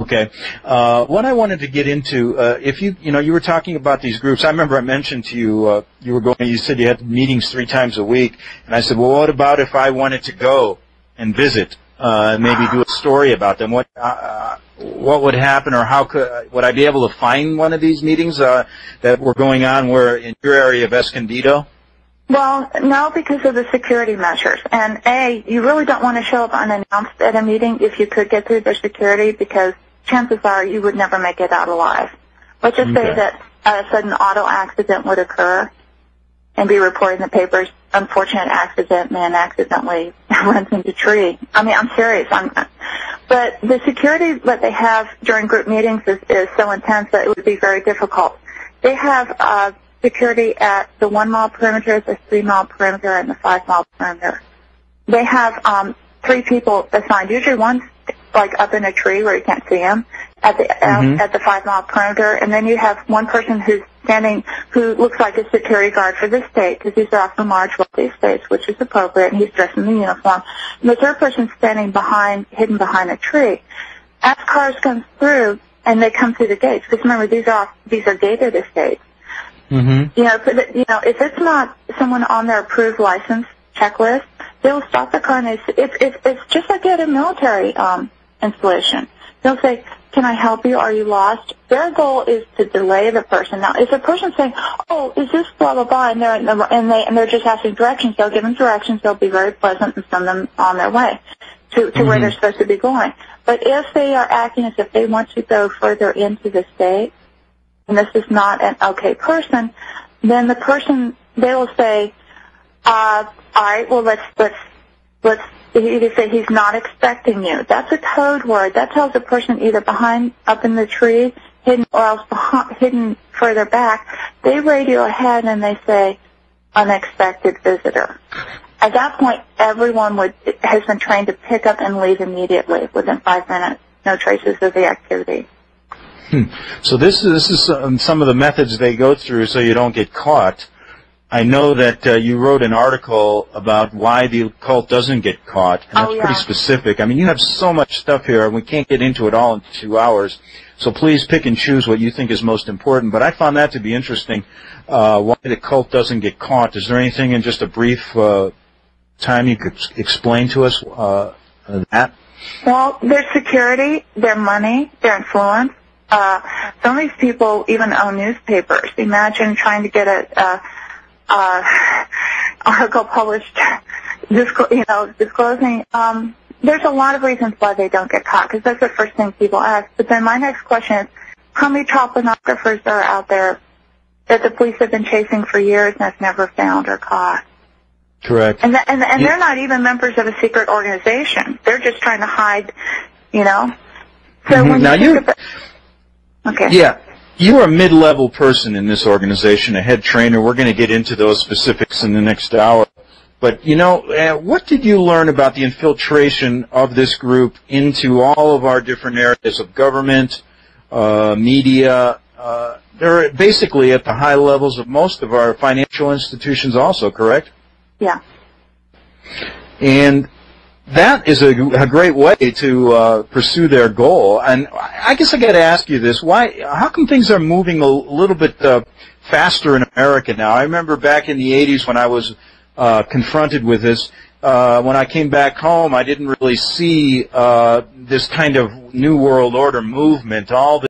Okay. What I wanted to get into, if you were talking about these groups. I remember I mentioned to you, you said you had meetings 3 times a week, and I said, well, what about if I wanted to go and visit, maybe do a story about them? What would happen, or would I be able to find one of these meetings that were going on where in your area of Escondido? Well, no, because of the security measures. And you really don't want to show up unannounced at a meeting if you could get through their security, because chances are you would never make it out alive. Let's just say that a sudden auto accident would occur and be reported in the papers. Unfortunate accident, man accidentally runs into a tree. I mean, I'm serious. But the security that they have during group meetings is so intense that it would be very difficult. They have security at the 1 mile perimeter, the 3 mile perimeter, and the 5 mile perimeter. They have 3 people assigned. Usually one's like up in a tree where you can't see him at the 5 mile perimeter, and then you have one person who's standing who looks like a security guard for this state, because these are often large, wealthy states, which is appropriate, and he's dressed in the uniform. And the third person's standing hidden behind a tree. As cars come through, and they come through the gates, because remember these are gated estates. Mm-hmm. If it's not someone on their approved license checklist, they'll stop the car, and it's just like at a military installation. They'll say, "Can I help you? Are you lost?" Their goal is to delay the person. Now, if a person's saying, "Oh, is this blah blah blah," and they're just asking directions, they'll give them directions. They'll be very pleasant and send them on their way to where they're supposed to be going. But if they are acting as if they want to go further into the state, and this is not an okay person, then the person, they will say, all right, well, let's either say he's not expecting you. That's a code word. That tells a person either up in the tree, hidden, or else hidden further back. They radio ahead and they say, unexpected visitor. At that point, everyone has been trained to pick up and leave immediately within 5 minutes. No traces of the activity. So this is some of the methods they go through so you don't get caught. I know that you wrote an article about why the occult doesn't get caught, and that's pretty specific. I mean, you have so much stuff here, and we can't get into it all in 2 hours. So please pick and choose what you think is most important. But I found that to be interesting, why the occult doesn't get caught. Is there anything in just a brief time you could explain to us that? Well, their security, their money, their influence. Some of these people even own newspapers. Imagine trying to get a article published, disclosing. There's a lot of reasons why they don't get caught, because that's the first thing people ask. But then my next question is, how many child pornographers are out there that the police have been chasing for years and have never found or caught? Correct. And they're not even members of a secret organization. They're just trying to hide, So when now you think about, okay. Yeah. You are a mid-level person in this organization, a head trainer. We're going to get into those specifics in the next hour. But, what did you learn about the infiltration of this group into all of our different areas of government, media? They're basically at the high levels of most of our financial institutions also, correct? Yeah. And that is a great way to pursue their goal. And I guess I got to ask you this: how come things are moving a little bit faster in America now? I remember back in the '80s when I was confronted with this. When I came back home, I didn't really see this kind of New World Order movement. All